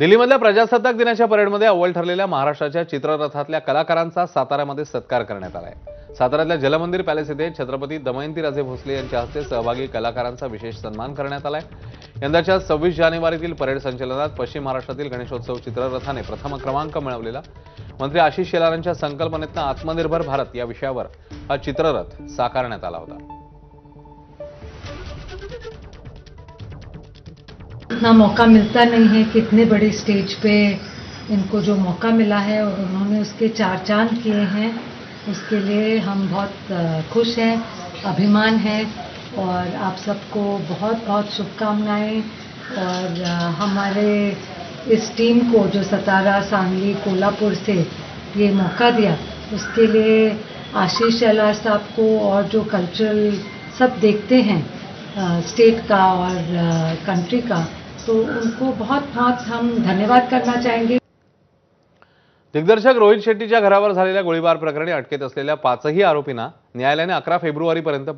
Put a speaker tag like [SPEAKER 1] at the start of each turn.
[SPEAKER 1] दिल्लीमधल्या प्रजासत्ताक दिनाच्या परेडमध्ये अव्वल ठरलेल्या महाराष्ट्राच्या चित्ररथातल्या कलाकारांचा साताऱ्यामध्ये सत्कार करण्यात आलाय। साताऱ्यातल्या जलमंदिर पॅलेस येथे छत्रपती दमयंतीराजे भोसले यांच्या हस्ते सहभागी कलाकारांचा विशेष सन्मान करण्यात आलाय। यंदाच्या 26 जानेवारीतील परेड संचलनात पश्चिम महाराष्ट्रातील गणेशोत्सव चित्ररथाने प्रथम क्रमांक मिळवलेला मंत्री आशिष शेलारांच्या संकल्पनेतून आत्मनिर्भर भारत या विषयावर हा चित्ररथ साकारण्यात आला होता।
[SPEAKER 2] इतना मौका मिलता नहीं है कि इतने बड़े स्टेज पे इनको जो मौका मिला है और उन्होंने उसके चार चांद किए हैं, उसके लिए हम बहुत खुश हैं, अभिमान है और आप सबको बहुत बहुत शुभकामनाएं। और हमारे इस टीम को जो सतारा, सांगली, कोल्हापुर से ये मौका दिया उसके लिए आशीष शेलार साहब को और जो कल्चरल सब देखते हैं स्टेट का और कंट्री का, तो उनको बहुत बहुत हम धन्यवाद करना चाहेंगे।
[SPEAKER 1] दिग्दर्शक रोहित शेट्टीच्या घरावर झालेल्या गोळीबार प्रकरणी अटकेत असलेल्या 5ही आरोपींना न्यायालयाने 11 फेब्रुवारीपर्यंत